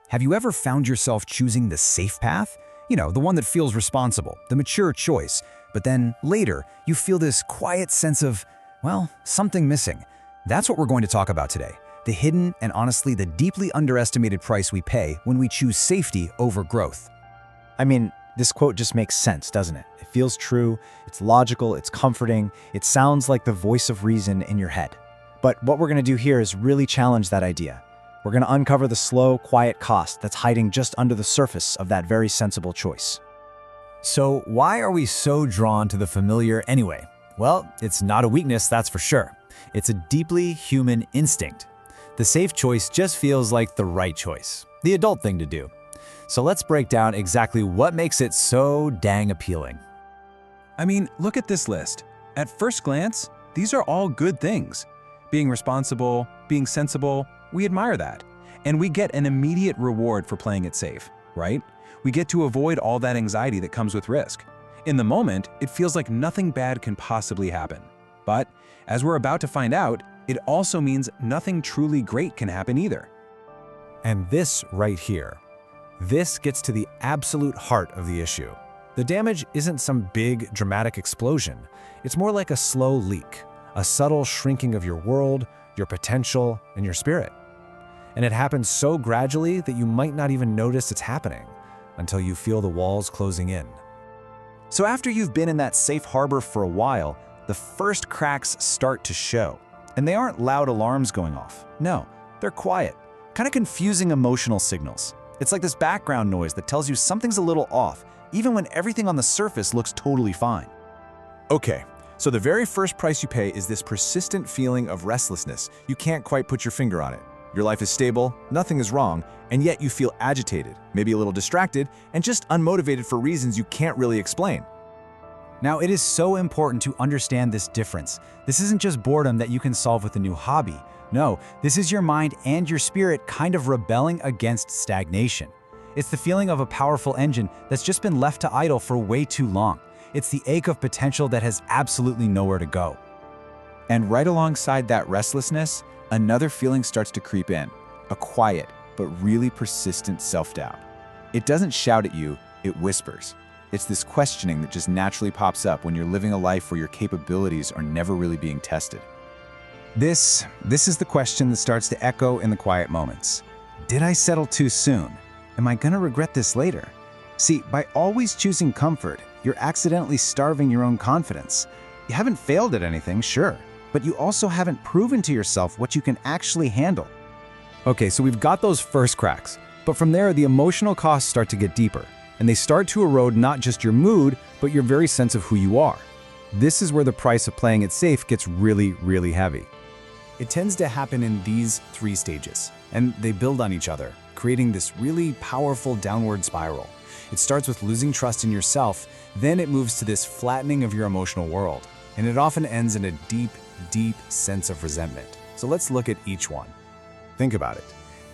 Have you ever found yourself choosing the safe path? You know, the one that feels responsible, the mature choice. But then later, you feel this quiet sense of, well, something missing. That's what we're going to talk about today. The hidden and honestly the deeply underestimated price we pay when we choose safety over growth. I mean, this quote just makes sense, doesn't it? It feels true, it's logical, it's comforting, it sounds like the voice of reason in your head. But what we're going to do here is really challenge that idea. We're going to uncover the slow, quiet cost that's hiding just under the surface of that very sensible choice. So why are we so drawn to the familiar anyway? Well, it's not a weakness, that's for sure. It's a deeply human instinct. The safe choice just feels like the right choice, the adult thing to do. So let's break down exactly what makes it so dang appealing. I mean, look at this list. At first glance, these are all good things. Being responsible, being sensible, we admire that. And we get an immediate reward for playing it safe, right? We get to avoid all that anxiety that comes with risk. In the moment, it feels like nothing bad can possibly happen. But as we're about to find out, it also means nothing truly great can happen either. And this right here, this gets to the absolute heart of the issue. The damage isn't some big, dramatic explosion. It's more like a slow leak, a subtle shrinking of your world, your potential, and your spirit. And it happens so gradually that you might not even notice it's happening until you feel the walls closing in. So after you've been in that safe harbor for a while, the first cracks start to show. And they aren't loud alarms going off. No, they're quiet, kind of confusing emotional signals. It's like this background noise that tells you something's a little off, even when everything on the surface looks totally fine. Okay, so the very first price you pay is this persistent feeling of restlessness. You can't quite put your finger on it. Your life is stable, nothing is wrong, and yet you feel agitated, maybe a little distracted, and just unmotivated for reasons you can't really explain. Now, it is so important to understand this difference. This isn't just boredom that you can solve with a new hobby. No, this is your mind and your spirit kind of rebelling against stagnation. It's the feeling of a powerful engine that's just been left to idle for way too long. It's the ache of potential that has absolutely nowhere to go. And right alongside that restlessness, another feeling starts to creep in, a quiet but really persistent self-doubt. It doesn't shout at you, it whispers. It's this questioning that just naturally pops up when you're living a life where your capabilities are never really being tested. This is the question that starts to echo in the quiet moments. Did I settle too soon? Am I going to regret this later? See, by always choosing comfort, you're accidentally starving your own confidence. You haven't failed at anything, sure, but you also haven't proven to yourself what you can actually handle. Okay, so we've got those first cracks, but from there, the emotional costs start to get deeper, and they start to erode not just your mood, but your very sense of who you are. This is where the price of playing it safe gets really, really heavy. It tends to happen in these 3 stages, and they build on each other, creating this really powerful downward spiral. It starts with losing trust in yourself, then it moves to this flattening of your emotional world, and it often ends in a deep, deep sense of resentment. So let's look at each one. Think about it.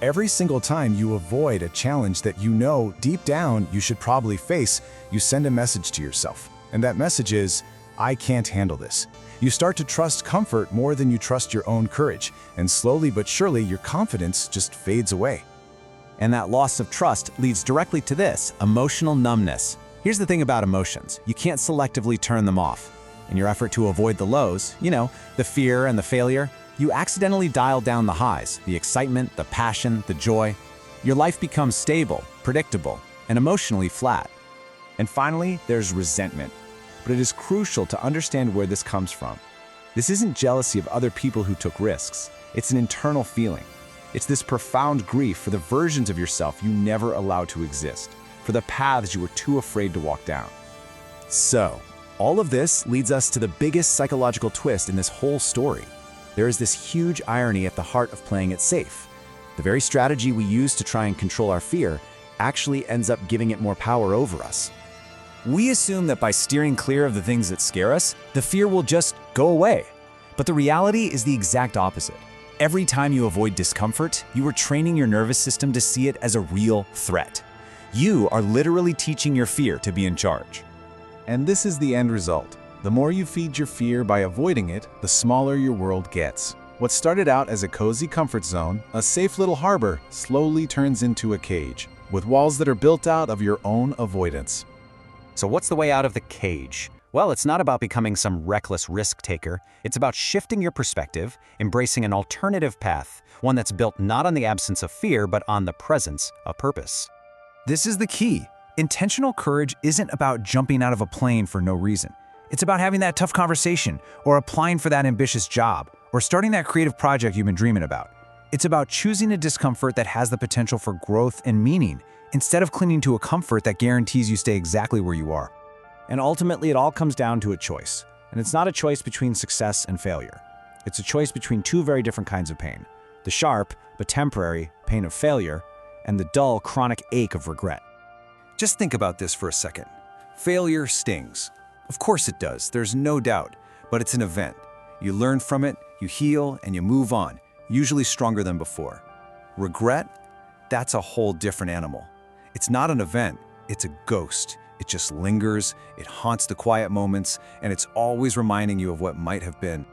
Every single time you avoid a challenge that you know deep down you should probably face, you send a message to yourself. And that message is, I can't handle this. You start to trust comfort more than you trust your own courage, and slowly but surely your confidence just fades away. And that loss of trust leads directly to this, emotional numbness. Here's the thing about emotions, you can't selectively turn them off. In your effort to avoid the lows, the fear and the failure, you accidentally dial down the highs, the excitement, the passion, the joy. Your life becomes stable, predictable, and emotionally flat. And finally, there's resentment. But it is crucial to understand where this comes from. This isn't jealousy of other people who took risks. It's an internal feeling. It's this profound grief for the versions of yourself you never allowed to exist, for the paths you were too afraid to walk down. So, all of this leads us to the biggest psychological twist in this whole story. There is this huge irony at the heart of playing it safe. The very strategy we use to try and control our fear actually ends up giving it more power over us. We assume that by steering clear of the things that scare us, the fear will just go away. But the reality is the exact opposite. Every time you avoid discomfort, you are training your nervous system to see it as a real threat. You are literally teaching your fear to be in charge. And this is the end result. The more you feed your fear by avoiding it, the smaller your world gets. What started out as a cozy comfort zone, a safe little harbor, slowly turns into a cage, with walls that are built out of your own avoidance. So what's the way out of the cage? Well, it's not about becoming some reckless risk taker. It's about shifting your perspective, embracing an alternative path, one that's built not on the absence of fear, but on the presence of purpose. This is the key. Intentional courage isn't about jumping out of a plane for no reason. It's about having that tough conversation, or applying for that ambitious job, or starting that creative project you've been dreaming about. It's about choosing a discomfort that has the potential for growth and meaning, instead of clinging to a comfort that guarantees you stay exactly where you are. And ultimately, it all comes down to a choice. And it's not a choice between success and failure. It's a choice between two very different kinds of pain. The sharp, but temporary, pain of failure, and the dull, chronic ache of regret. Just think about this for a second. Failure stings. Of course it does, there's no doubt. But it's an event. You learn from it, you heal, and you move on, usually stronger than before. Regret? That's a whole different animal. It's not an event, it's a ghost. It just lingers, it haunts the quiet moments, and it's always reminding you of what might have been.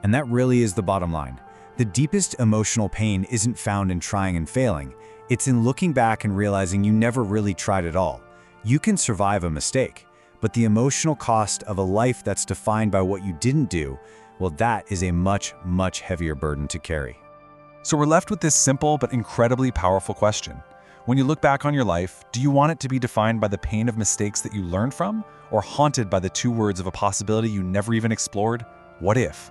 And that really is the bottom line. The deepest emotional pain isn't found in trying and failing. It's in looking back and realizing you never really tried at all. You can survive a mistake, but the emotional cost of a life that's defined by what you didn't do, well, that is a much, much heavier burden to carry. So we're left with this simple but incredibly powerful question. When you look back on your life, do you want it to be defined by the pain of mistakes that you learned from, or haunted by the two words of a possibility you never even explored? What if?